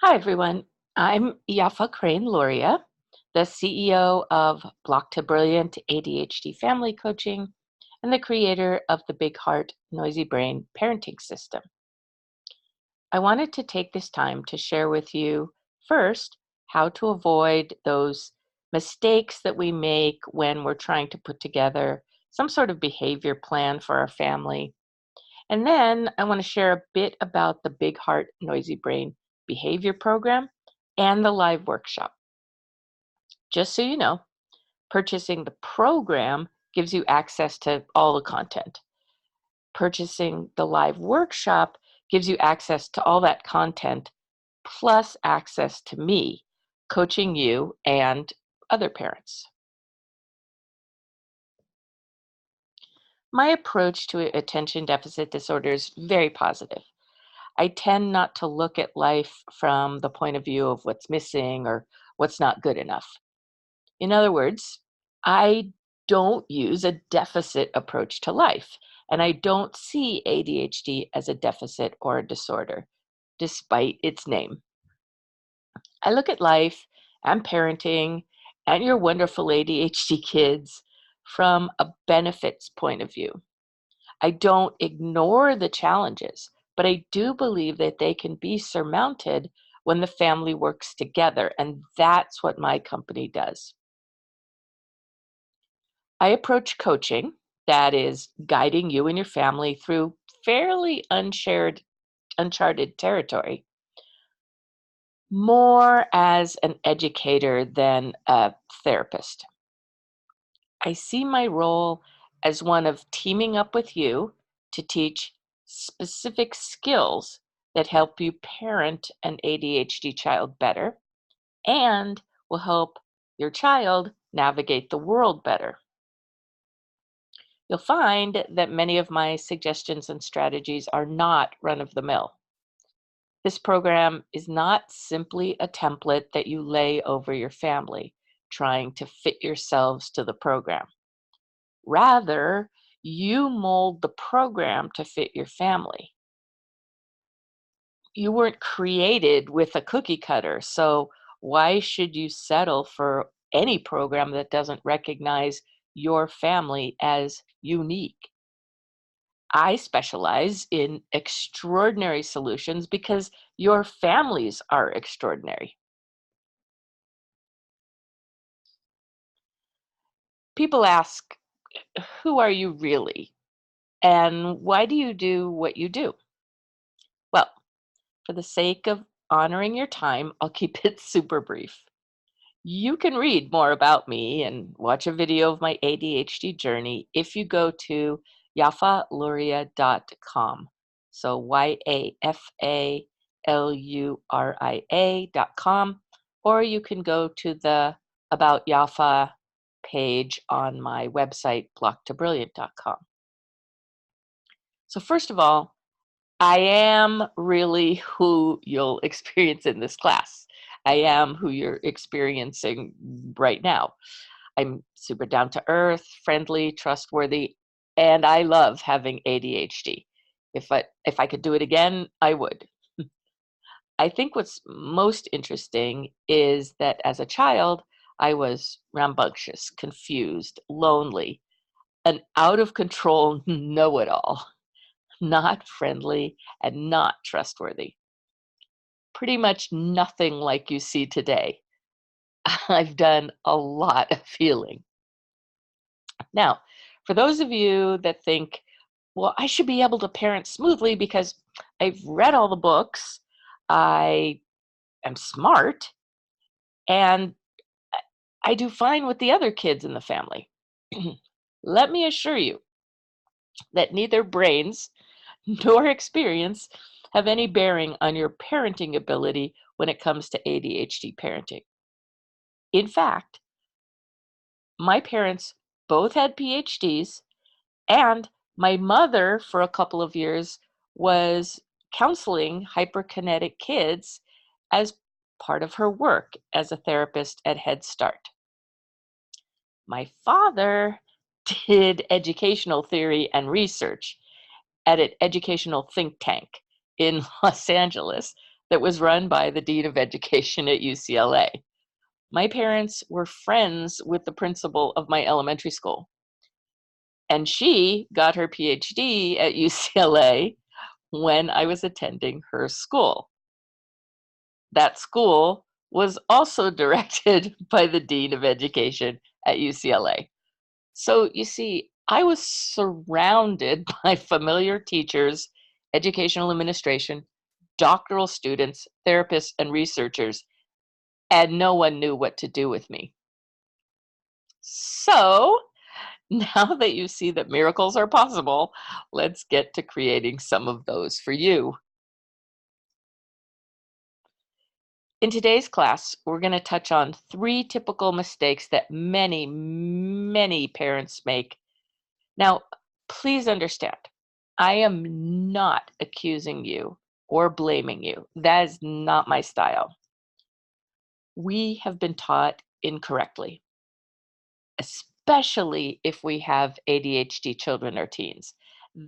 Hi, everyone. I'm Yafa Luria, the CEO of Block to Brilliant ADHD Family Coaching and the creator of the Big Heart, Noisy Brain Parenting System. I wanted to take this time to share with you first how to avoid those mistakes that we make when we're trying to put together some sort of behavior plan for our family. And then I want to share a bit about the Big Heart, Noisy Brain Behavior Program and the live workshop. Just so you know, purchasing the program gives you access to all the content. Purchasing the live workshop gives you access to all that content, plus access to me coaching you and other parents. My approach to attention deficit disorder is very positive. I tend not to look at life from the point of view of what's missing or what's not good enough. In other words, I don't use a deficit approach to life, and I don't see ADHD as a deficit or a disorder, despite its name. I look at life and parenting and your wonderful ADHD kids from a benefits point of view. I don't ignore the challenges, but I do believe that they can be surmounted when the family works together, and that's what my company does. I approach coaching, that is, guiding you and your family through fairly uncharted territory, more as an educator than a therapist. I see my role as one of teaming up with you to teach specific skills that help you parent an ADHD child better and will help your child navigate the world better. You'll find that many of my suggestions and strategies are not run of the mill. This program is not simply a template that you lay over your family, trying to fit yourselves to the program. Rather, you mold the program to fit your family. You weren't created with a cookie cutter, so why should you settle for any program that doesn't recognize your family as unique? I specialize in extraordinary solutions because your families are extraordinary. People ask, who are you really? And why do you do what you do? Well, for the sake of honoring your time, I'll keep it super brief. You can read more about me and watch a video of my ADHD journey if you go to yafaluria.com. So YAFALURIA.com, or you can go to the About Yafa page on my website, blocktobrilliant.com. So first of all, I am really who you'll experience in this class. I am who you're experiencing right now. I'm super down to earth, friendly, trustworthy, and I love having ADHD. If I could do it again, I would. I think what's most interesting is that as a child, I was rambunctious, confused, lonely, an out of control know-it-all, not friendly and not trustworthy. Pretty much nothing like you see today. I've done a lot of healing. Now, for those of you that think, well, I should be able to parent smoothly because I've read all the books, I am smart, and I do fine with the other kids in the family. Let me assure you that neither brains nor experience have any bearing on your parenting ability when it comes to ADHD parenting. In fact, my parents both had PhDs, and my mother, for a couple of years, was counseling hyperkinetic kids as part of her work as a therapist at Head Start. My father did educational theory and research at an educational think tank in Los Angeles that was run by the Dean of Education at UCLA. My parents were friends with the principal of my elementary school, and she got her PhD at UCLA when I was attending her school. That school was also directed by the Dean of Education at UCLA. So you see, I was surrounded by familiar teachers, educational administration, doctoral students, therapists, and researchers, and no one knew what to do with me. So now that you see that miracles are possible, let's get to creating some of those for you. In today's class, we're going to touch on 3 typical mistakes that many parents make. Now, please understand, I am not accusing you or blaming you. That is not my style. We have been taught incorrectly, especially if we have ADHD children or teens.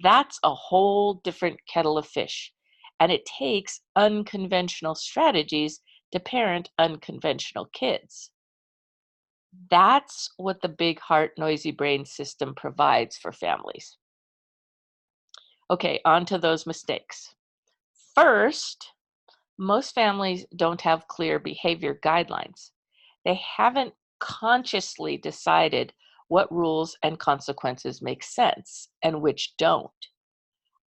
That's a whole different kettle of fish, and it takes unconventional strategies to parent unconventional kids. That's what the big heart, noisy brain system provides for families. Okay, on to those mistakes. First, most families don't have clear behavior guidelines. They haven't consciously decided what rules and consequences make sense and which don't.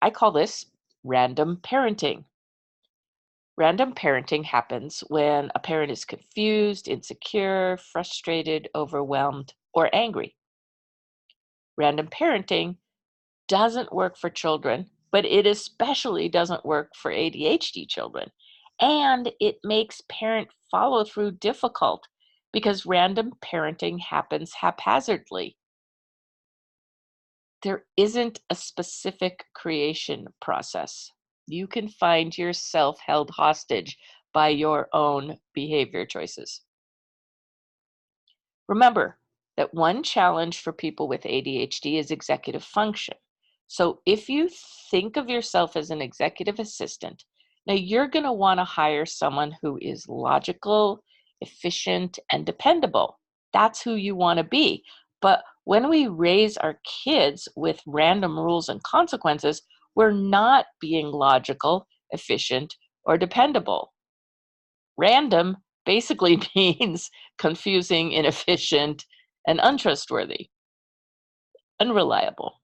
I call this random parenting. Random parenting happens when a parent is confused, insecure, frustrated, overwhelmed, or angry. Random parenting doesn't work for children, but it especially doesn't work for ADHD children. And it makes parent follow through difficult because random parenting happens haphazardly. There isn't a specific creation process. You can find yourself held hostage by your own behavior choices. Remember that one challenge for people with ADHD is executive function. So if you think of yourself as an executive assistant, now you're going to want to hire someone who is logical, efficient, and dependable. That's who you want to be. But when we raise our kids with random rules and consequences, we're not being logical, efficient, or dependable. Random basically means confusing, inefficient, and untrustworthy, unreliable.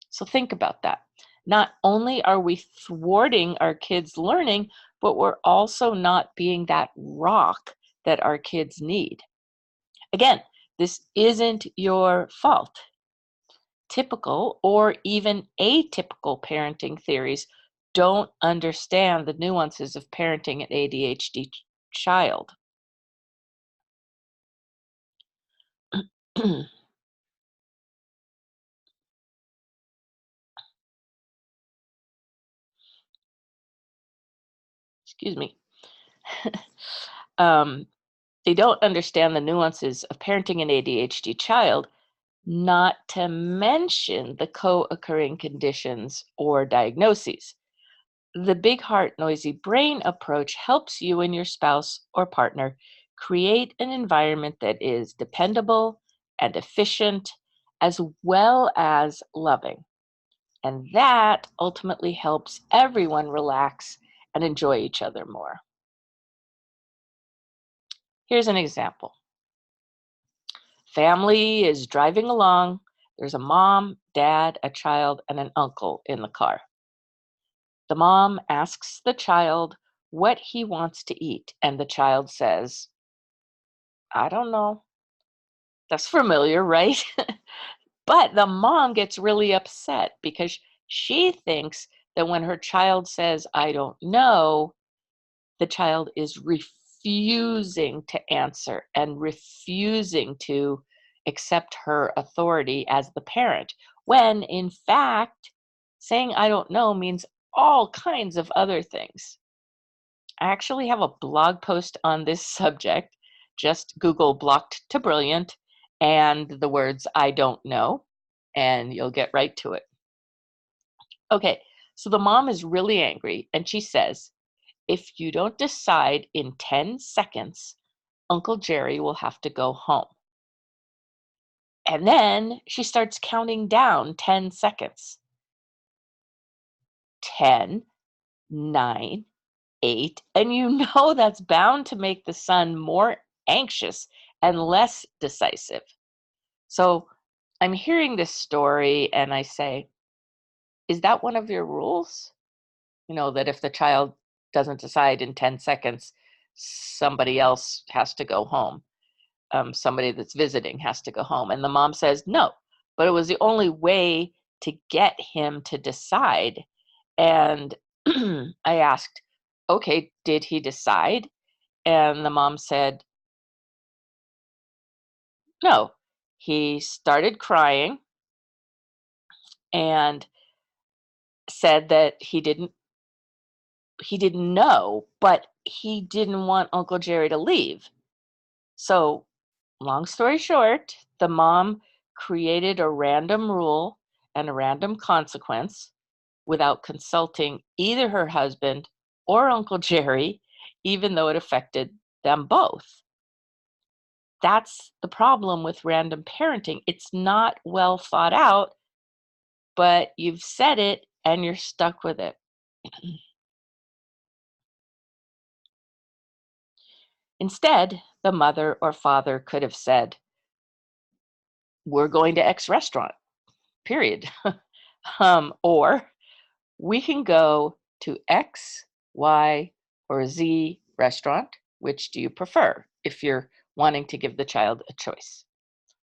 So think about that. Not only are we thwarting our kids' learning, but we're also not being that rock that our kids need. Again, this isn't your fault. Typical or even atypical parenting theories don't understand the nuances of parenting an ADHD child. Excuse me. um, they don't understand the nuances of parenting an ADHD child, not to mention the co-occurring conditions or diagnoses. The big heart, noisy brain approach helps you and your spouse or partner create an environment that is dependable and efficient, as well as loving. And that ultimately helps everyone relax and enjoy each other more. Here's an example. Family is driving along. There's a mom, dad, a child, and an uncle in the car. The mom asks the child what he wants to eat, and the child says, I don't know. That's familiar, right? But the mom gets really upset because she thinks that when her child says, I don't know, the child is refusing to answer and refusing to accept her authority as the parent, when in fact, saying I don't know means all kinds of other things. I actually have a blog post on this subject. Just Google blocked to brilliant and the words I don't know, and you'll get right to it. Okay, so the mom is really angry and she says, if you don't decide in 10 seconds, Uncle Jerry will have to go home. And then she starts counting down 10 seconds. 10, 9, 8. And you know that's bound to make the son more anxious and less decisive. So I'm hearing this story and I say, is that one of your rules? That if the child doesn't decide in 10 seconds, somebody else has to go home. Somebody that's visiting has to go home. And the mom says, no, but it was the only way to get him to decide. And I asked, okay, did he decide? And the mom said, no. He started crying and said that he didn't know, but he didn't want Uncle Jerry to leave. So, long story short, the mom created a random rule and a random consequence without consulting either her husband or Uncle Jerry, even though it affected them both. That's the problem with random parenting. It's not well thought out, but you've said it and you're stuck with it. Instead, the mother or father could have said, we're going to X restaurant, period. Or we can go to X, Y, or Z restaurant. Which do you prefer if you're wanting to give the child a choice?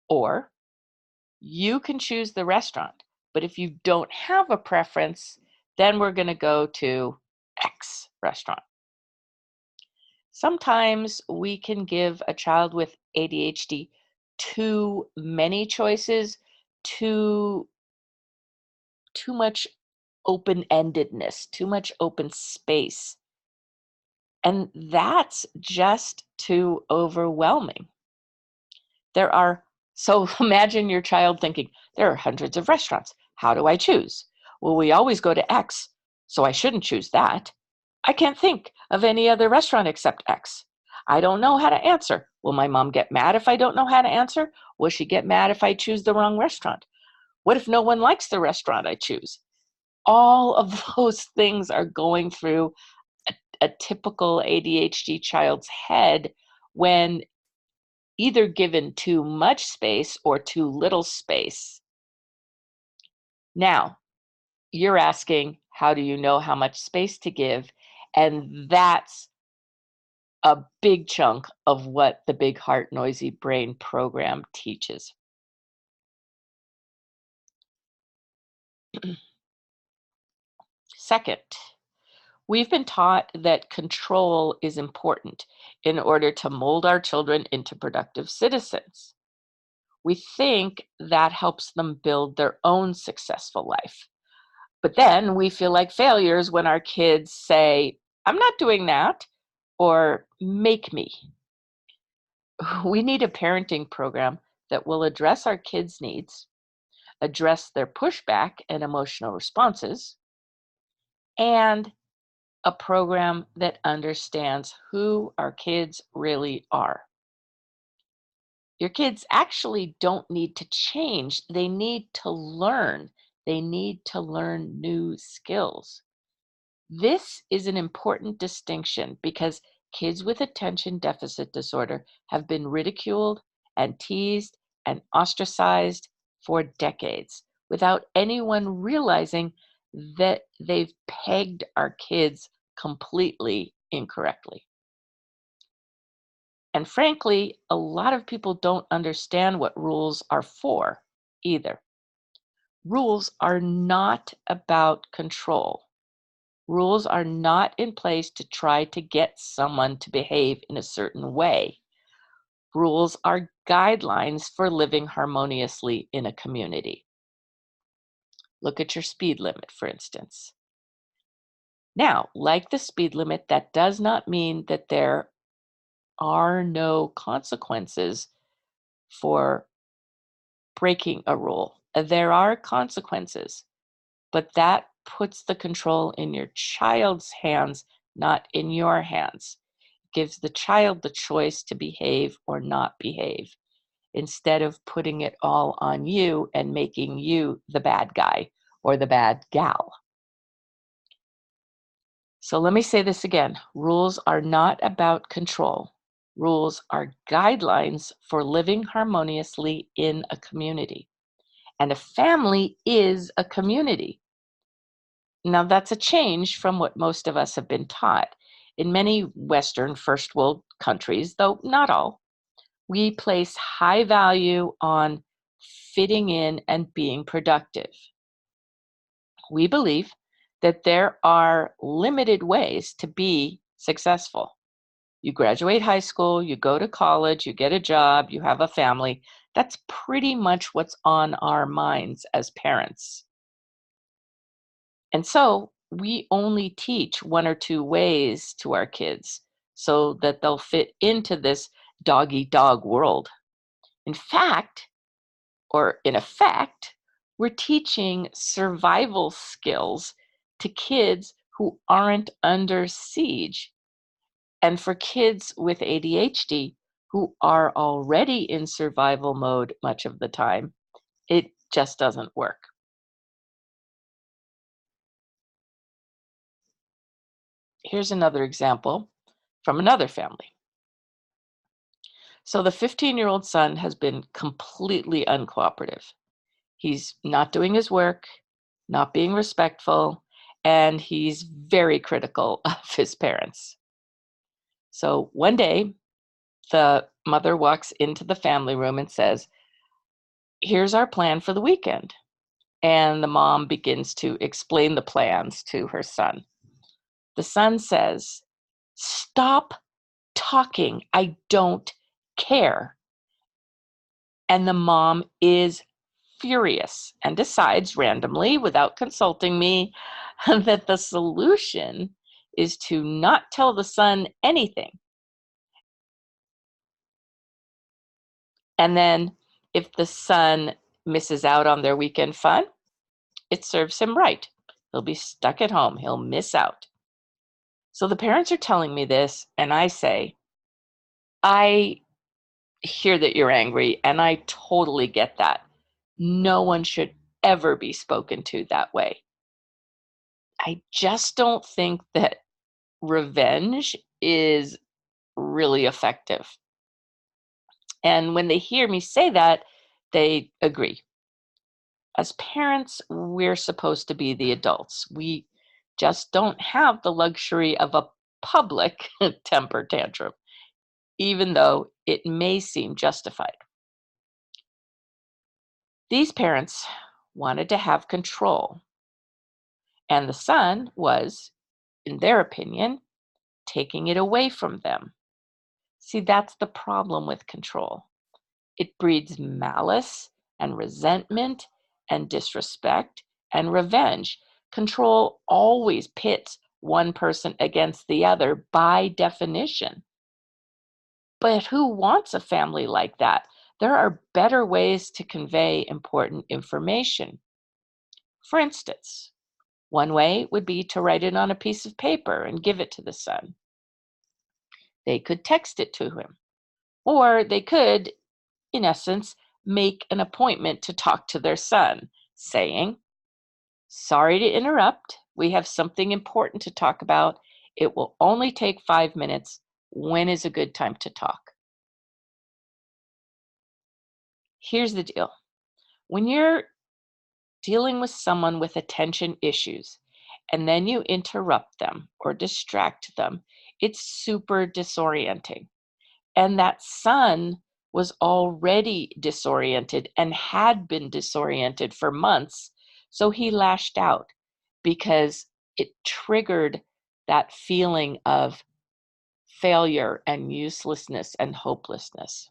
Or you can choose the restaurant, but if you don't have a preference, then we're going to go to X restaurant. Sometimes we can give a child with ADHD too many choices, too much open-endedness, too much open space. And that's just too overwhelming. So imagine your child thinking, there are hundreds of restaurants. How do I choose? Well, we always go to X, so I shouldn't choose that. I can't think of any other restaurant except X. I don't know how to answer. Will my mom get mad if I don't know how to answer? Will she get mad if I choose the wrong restaurant? What if no one likes the restaurant I choose? All of those things are going through a typical ADHD child's head when either given too much space or too little space. Now, you're asking, how do you know how much space to give? And that's a big chunk of what the Big Heart Noisy Brain program teaches. Second, we've been taught that control is important in order to mold our children into productive citizens. We think that helps them build their own successful life. But then we feel like failures when our kids say, I'm not doing that, or make me. We need a parenting program that will address our kids' needs, address their pushback and emotional responses, and a program that understands who our kids really are. Your kids actually don't need to change, they need to learn. They need to learn new skills. This is an important distinction because kids with attention deficit disorder have been ridiculed and teased and ostracized for decades without anyone realizing that they've pegged our kids completely incorrectly. And frankly, a lot of people don't understand what rules are for either. Rules are not about control. Rules are not in place to try to get someone to behave in a certain way. Rules are guidelines for living harmoniously in a community. Look at your speed limit, for instance. Now, like the speed limit, that does not mean that there are no consequences for breaking a rule. There are consequences, but that puts the control in your child's hands, not in your hands. It gives the child the choice to behave or not behave, instead of putting it all on you and making you the bad guy or the bad gal. So let me say this again. Rules are not about control. Rules are guidelines for living harmoniously in a community. And a family is a community. Now, that's a change from what most of us have been taught. In many Western first world countries, though not all, we place high value on fitting in and being productive. We believe that there are limited ways to be successful. You graduate high school, you go to college, you get a job, you have a family. That's pretty much what's on our minds as parents. And so we only teach one or two ways to our kids so that they'll fit into this dog eat dog world. In fact, or in effect, we're teaching survival skills to kids who aren't under siege. And for kids with ADHD who are already in survival mode much of the time, it just doesn't work. Here's another example from another family. So the 15-year-old son has been completely uncooperative. He's not doing his work, not being respectful, and he's very critical of his parents. So one day, the mother walks into the family room and says, "Here's our plan for the weekend." And the mom begins to explain the plans to her son. The son says, "Stop talking. I don't care." And the mom is furious and decides randomly, without consulting me, that the solution is to not tell the son anything. And then if the son misses out on their weekend fun, it serves him right. He'll be stuck at home. He'll miss out. So the parents are telling me this, and I say, I hear that you're angry, and I totally get that. No one should ever be spoken to that way. I just don't think that revenge is really effective. And when they hear me say that, they agree. As parents, we're supposed to be the adults. We just don't have the luxury of a public temper tantrum, even though it may seem justified. These parents wanted to have control, and the son was, in their opinion, taking it away from them. See, that's the problem with control. It breeds malice and resentment and disrespect and revenge. Control always pits one person against the other by definition. But who wants a family like that? There are better ways to convey important information. For instance, one way would be to write it on a piece of paper and give it to the son. They could text it to him, or they could, in essence, make an appointment to talk to their son, saying, "Sorry to interrupt. We have something important to talk about. It will only take 5 minutes. When is a good time to talk?" Here's the deal. When you're dealing with someone with attention issues and then you interrupt them or distract them, it's super disorienting. And that son was already disoriented and had been disoriented for months. So he lashed out because it triggered that feeling of failure and uselessness and hopelessness.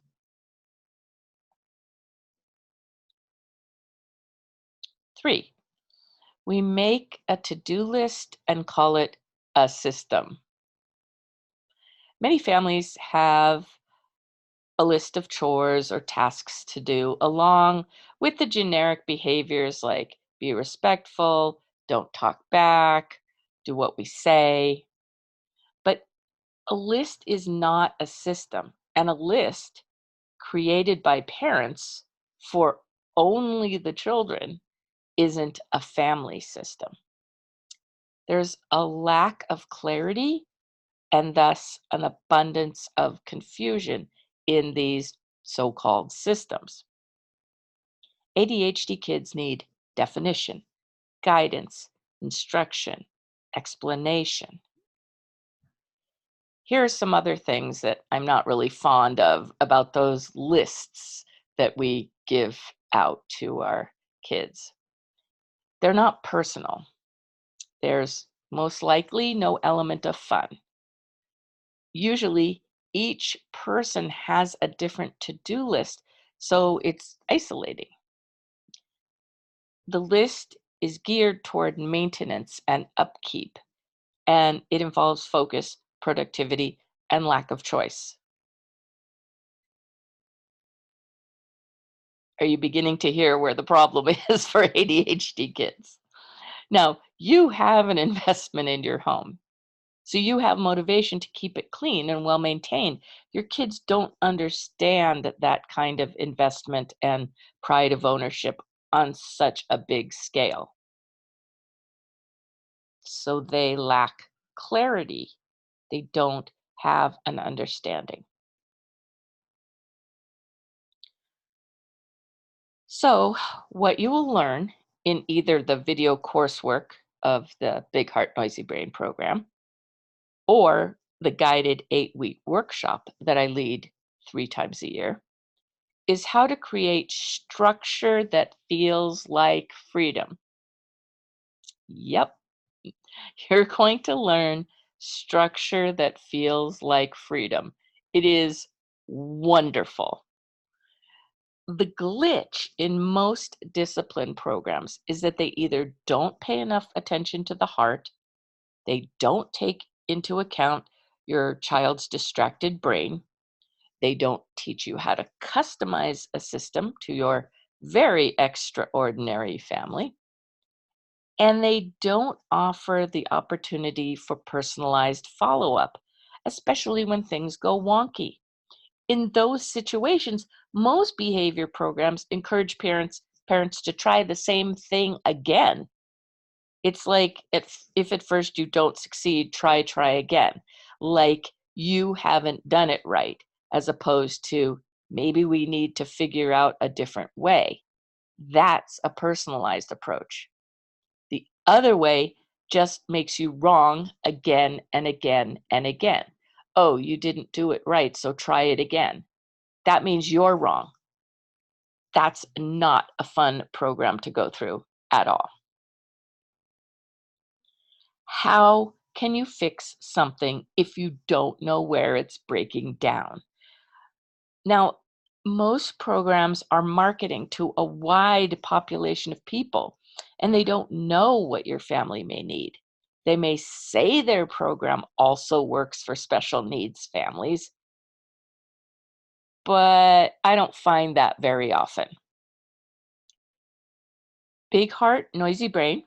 3, we make a to-do list and call it a system. Many families have a list of chores or tasks to do, along with the generic behaviors like be respectful, don't talk back, do what we say. A list is not a system, and a list created by parents for only the children isn't a family system. There's a lack of clarity and thus an abundance of confusion in these so called systems. ADHD kids need definition, guidance, instruction, explanation. Here are some other things that I'm not really fond of about those lists that we give out to our kids. They're not personal. There's most likely no element of fun. Usually, each person has a different to do list, so it's isolating. The list is geared toward maintenance and upkeep, and it involves focus, productivity, and lack of choice. Are you beginning to hear where the problem is for ADHD kids? Now, you have an investment in your home, so you have motivation to keep it clean and well maintained. Your kids don't understand that kind of investment and pride of ownership on such a big scale. So they lack clarity. They don't have an understanding. So, what you will learn in either the video coursework of the Big Heart Noisy Brain program or the guided 8-week workshop that I lead 3 times a year is how to create structure that feels like freedom. Yep, you're going to learn structure that feels like freedom. It is wonderful. The glitch in most discipline programs is that they either don't pay enough attention to the heart, they don't take into account your child's distracted brain, they don't teach you how to customize a system to your very extraordinary family, and they don't offer the opportunity for personalized follow up, especially when things go wonky. In those situations, most behavior programs encourage parents to try the same thing again. It's like if at first you don't succeed, try again. Like you haven't done it right, as opposed to maybe we need to figure out a different way. That's a personalized approach. The other way just makes you wrong again and again and again. Oh, you didn't do it right, so try it again. That means you're wrong. That's not a fun program to go through at all. How can you fix something if you don't know where it's breaking down? Now, most programs are marketing to a wide population of people, and they don't know what your family may need. They may say their program also works for special needs families, but I don't find that very often. Big Heart, Noisy Brain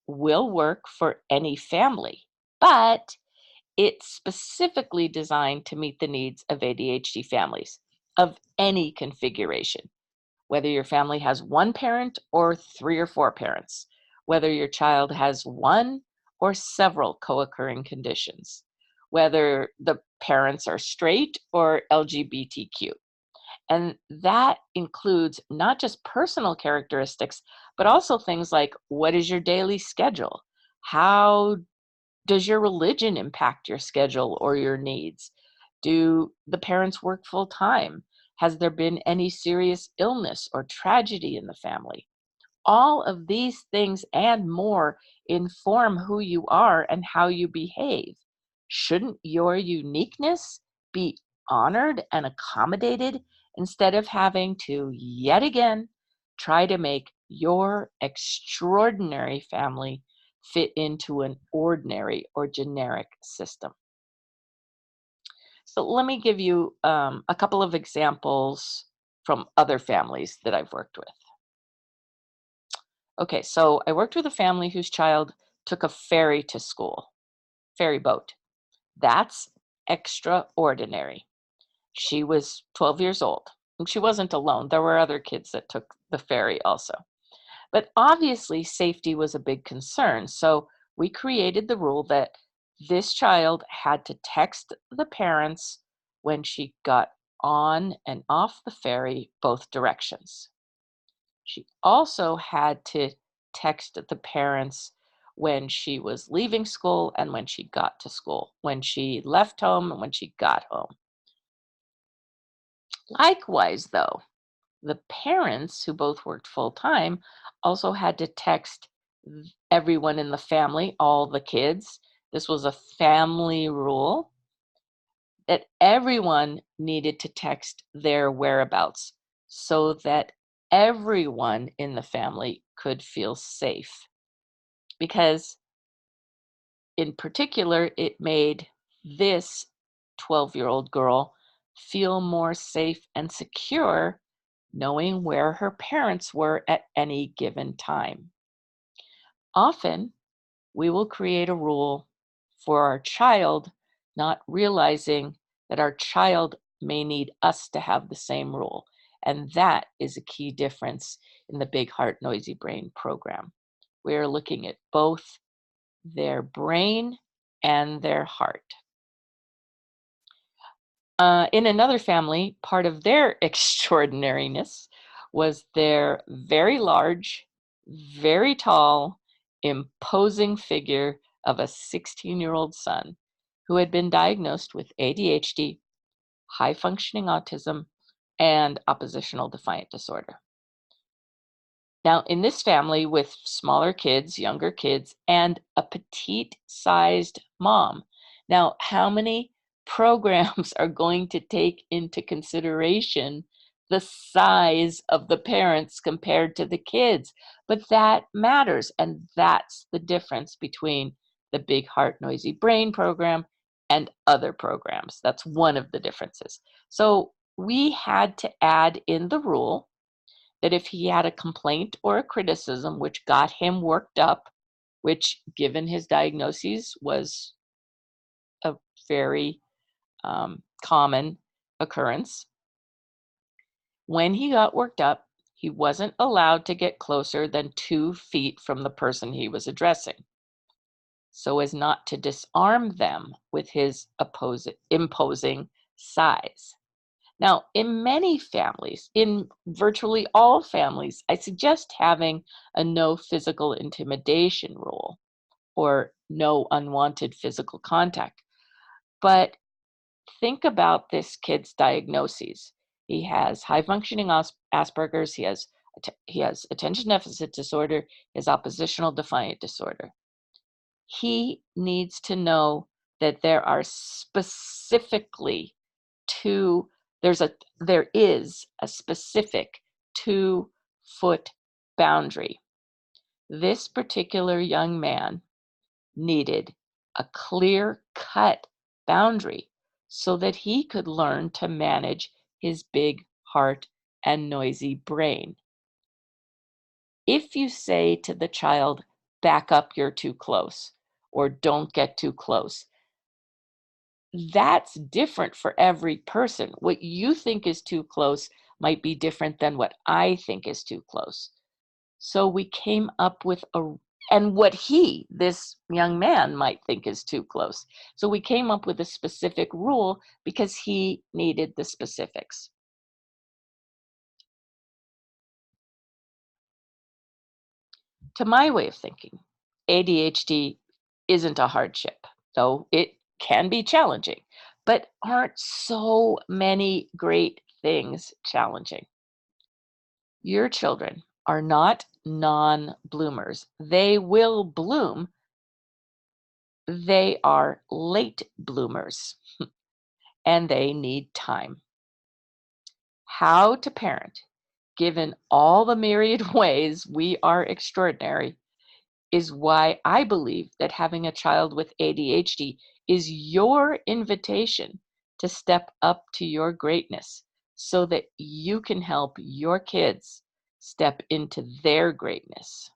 will work for any family, but it's specifically designed to meet the needs of ADHD families of any configuration, whether your family has one parent or 3 or 4 parents, whether your child has one or several co occurring conditions, whether the parents are straight or LGBTQ. And that includes not just personal characteristics, but also things like what is your daily schedule? How does your religion impact your schedule or your needs? Do the parents work full time? Has there been any serious illness or tragedy in the family? All of these things and more inform who you are and how you behave. Shouldn't your uniqueness be honored and accommodated instead of having to yet again try to make your extraordinary family fit into an ordinary or generic system? So, let me give you a couple of examples from other families that I've worked with. Okay, so I worked with a family whose child took a ferry to school, ferry boat. That's extraordinary. She was 12 years old. And she wasn't alone. There were other kids that took the ferry also. But obviously, safety was a big concern. So we created the rule that this child had to text the parents when she got on and off the ferry, both directions. She also had to text the parents when she was leaving school and when she got to school, when she left home and when she got home. Likewise, though, the parents who both worked full time also had to text everyone in the family, all the kids. This was a family rule that everyone needed to text their whereabouts so that everyone in the family could feel safe. Because, in particular, it made this 12-year-old girl feel more safe and secure knowing where her parents were at any given time. Often, we will create a rule for our child, not realizing that our child may need us to have the same rule. And that is a key difference in the Big Heart Noisy Brain program. We're looking at both their brain and their heart. In another family, part of their extraordinariness was their very large, very tall, imposing figure of a 16-year-old son who had been diagnosed with ADHD, high functioning autism, and oppositional defiant disorder. Now, in this family with smaller kids, younger kids, and a petite sized mom. Now, how many programs are going to take into consideration the size of the parents compared to the kids? But that matters. And that's the difference between the Big Heart Noisy Brain program and other programs. That's one of the differences. So we had to add in the rule that if he had a complaint or a criticism which got him worked up, which given his diagnoses was a very common occurrence, when he got worked up, he wasn't allowed to get closer than 2 feet from the person he was addressing, so as not to disarm them with his imposing size. Now, in many families, in virtually all families, I suggest having a no physical intimidation rule or no unwanted physical contact. But think about this kid's diagnoses. He has high functioning Asperger's, he has attention deficit disorder, he has oppositional defiant disorder. He needs to know that there are specifically two there is a specific 2-foot boundary. This particular young man needed a clear cut boundary so that he could learn to manage his big heart and noisy brain. If you say to the child, back up, you're too close, or don't get too close, that's different for every person. What you think is too close might be different than what I think is too close. So we came up with and what this young man, might think is too close. So we came up with a specific rule because he needed the specifics. To my way of thinking, ADHD isn't a hardship, though it can be challenging. But aren't so many great things challenging? Your children are not non-bloomers. They will bloom. They are late bloomers and they need time. How to parent, given all the myriad ways we are extraordinary, is why I believe that having a child with ADHD is your invitation to step up to your greatness so that you can help your kids step into their greatness.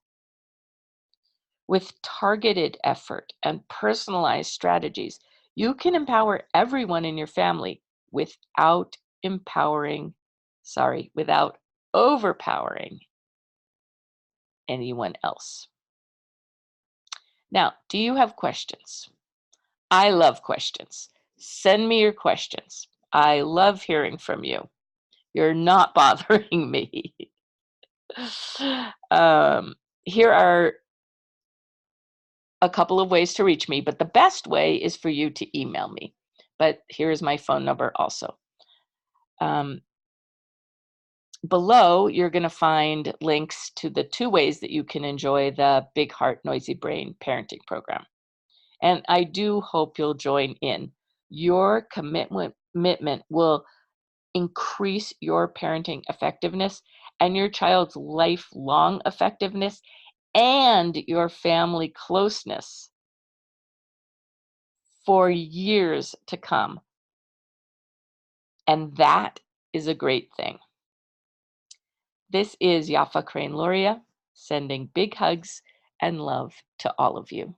With targeted effort and personalized strategies, You can empower everyone in your family without without overpowering anyone else. Now, do you have questions? I love questions. Send me your questions. I love hearing from you. You're not bothering me. um, Here are a couple of ways to reach me, but the best way is for you to email me. But here's my phone number also. Um, Below, you're going to find links to the 2 ways that you can enjoy the Big Heart Noisy Brain parenting program. And I do hope you'll join in. Your commitment will increase your parenting effectiveness and your child's lifelong effectiveness and your family closeness for years to come. And that is a great thing. This is Yafa Crane Luria, sending big hugs and love to all of you.